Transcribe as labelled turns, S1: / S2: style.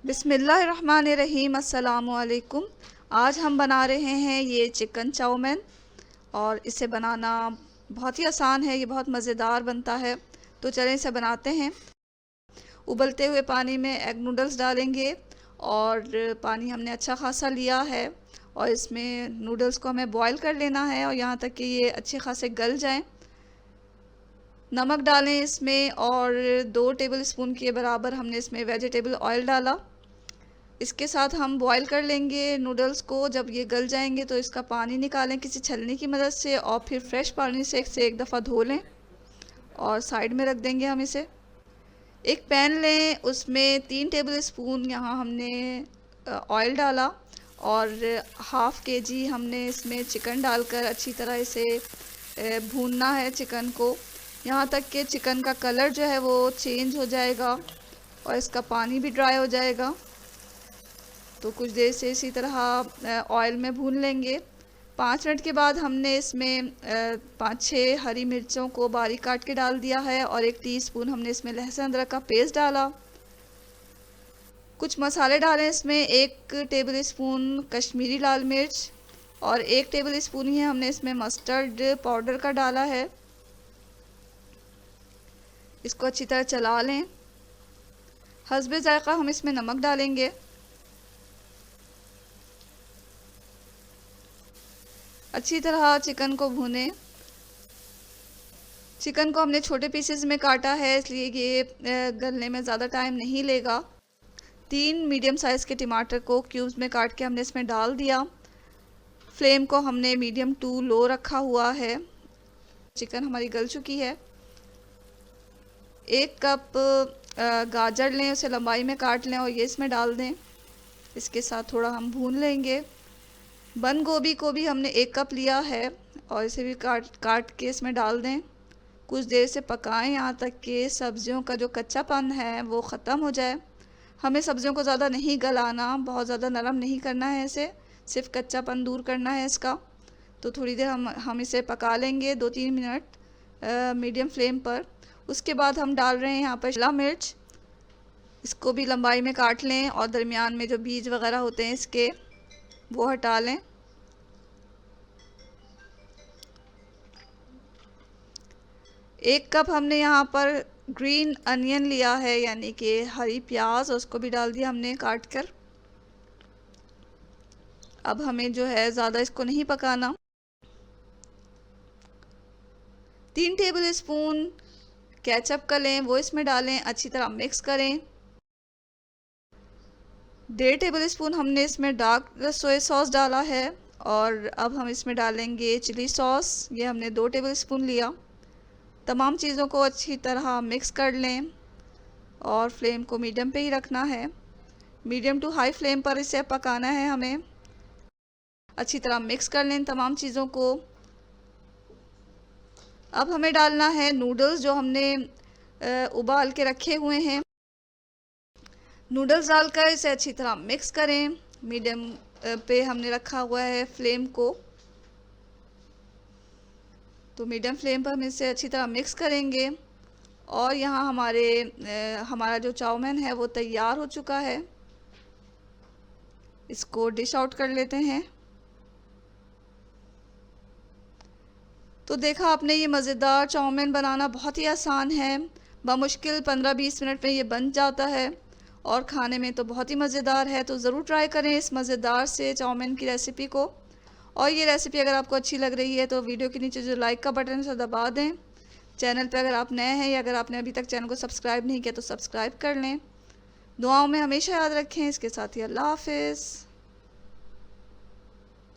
S1: बिस्मिल्लाहिर्रहमानिर्रहीम। अस्सलामु अलैकुम। आज हम बना रहे हैं ये चिकन चाउमीन और इसे बनाना बहुत ही आसान है। ये बहुत मज़ेदार बनता है। तो चलें इसे बनाते हैं। उबलते हुए पानी में एग नूडल्स डालेंगे और पानी हमने अच्छा खासा लिया है और इसमें नूडल्स को हमें बॉईल कर लेना है और यहाँ तक कि ये अच्छे खासे गल जाएं। नमक डालें इसमें और 2 टेबल स्पून के बराबर हमने इसमें वेजिटेबल ऑयल डाला। इसके साथ हम बॉईल कर लेंगे नूडल्स को। जब ये गल जाएंगे तो इसका पानी निकालें किसी छलनी की मदद से और फिर फ्रेश पानी से एक दफ़ा धो लें और साइड में रख देंगे हम इसे। एक पैन लें, उसमें 3 टेबल स्पून यहाँ हमने ऑयल डाला और हाफ़ केजी हमने इसमें चिकन डालकर अच्छी तरह इसे भूनना है चिकन को, यहाँ तक कि चिकन का कलर जो है वो चेंज हो जाएगा और इसका पानी भी ड्राई हो जाएगा। तो कुछ देर से इसी तरह ऑयल में भून लेंगे। 5 मिनट के बाद हमने इसमें 5-6 हरी मिर्चों को बारीक काट के डाल दिया है और 1 टीस्पून हमने इसमें लहसुन अदरक का पेस्ट डाला। कुछ मसाले डालें इसमें। 1 टेबल स्पून कश्मीरी लाल मिर्च और 1 टेबल स्पून ही हमने इसमें मस्टर्ड पाउडर का डाला है। इसको अच्छी तरह चला लें। हस्बे ज़ायक़ा हम इसमें नमक डालेंगे। अच्छी तरह चिकन को भूनें। चिकन को हमने छोटे पीसेस में काटा है, इसलिए ये गलने में ज़्यादा टाइम नहीं लेगा। 3 मीडियम साइज़ के टमाटर को क्यूब्स में काट के हमने इसमें डाल दिया। फ्लेम को हमने मीडियम टू लो रखा हुआ है। चिकन हमारी गल चुकी है। 1 कप गाजर लें, उसे लंबाई में काट लें और ये इसमें डाल दें। इसके साथ थोड़ा हम भून लेंगे। बंद गोभी को भी हमने 1 कप लिया है और इसे भी काट के इसमें डाल दें। कुछ देर से पकाएं यहाँ तक कि सब्जियों का जो कच्चापन है वो ख़त्म हो जाए। हमें सब्जियों को ज़्यादा नहीं गलाना, बहुत ज़्यादा नरम नहीं करना है इसे, सिर्फ कच्चापन दूर करना है इसका। तो थोड़ी देर हम इसे पका लेंगे, 2-3 मिनट मीडियम फ्लेम पर। उसके बाद हम डाल रहे हैं यहाँ पर शिमला मिर्च। इसको भी लंबाई में काट लें और दरमियान में जो बीज वगैरह होते हैं इसके वो हटा लें। 1 कप हमने यहाँ पर ग्रीन अनियन लिया है, यानी कि हरी प्याज, उसको भी डाल दिया हमने काट कर। अब हमें जो है ज़्यादा इसको नहीं पकाना। 3 टेबल स्पून केचप का लें, वो इसमें डालें, अच्छी तरह मिक्स करें। 1.5 टेबल स्पून हमने इसमें डार्क सोया सॉस डाला है और अब हम इसमें डालेंगे चिली सॉस। ये हमने 2 टेबल स्पून लिया। तमाम चीज़ों को अच्छी तरह मिक्स कर लें और फ्लेम को मीडियम पे ही रखना है। मीडियम टू हाई फ्लेम पर इसे पकाना है हमें। अच्छी तरह मिक्स कर लें तमाम चीज़ों को। अब हमें डालना है नूडल्स जो हमने उबाल के रखे हुए हैं। नूडल्स डालकर इसे अच्छी तरह मिक्स करें। मीडियम पे हमने रखा हुआ है फ्लेम को, तो मीडियम फ्लेम पर हम इसे अच्छी तरह मिक्स करेंगे। और यहाँ हमारा जो चाउमीन है वो तैयार हो चुका है। इसको डिश आउट कर लेते हैं। तो देखा आपने, ये मज़ेदार चाउमीन बनाना बहुत ही आसान है। बमुश्किल 15-20 मिनट में ये बन जाता है और खाने में तो बहुत ही मज़ेदार है। तो ज़रूर ट्राई करें इस मज़ेदार से चाउमीन की रेसिपी को। और ये रेसिपी अगर आपको अच्छी लग रही है तो वीडियो के नीचे जो लाइक का बटन है उसे दबा दें। चैनल पे अगर आप नए हैं या अगर आपने अभी तक चैनल को सब्सक्राइब नहीं किया तो सब्सक्राइब कर लें। दुआओं में हमेशा याद रखें। इसके साथ ही अल्लाह हाफ़िज़।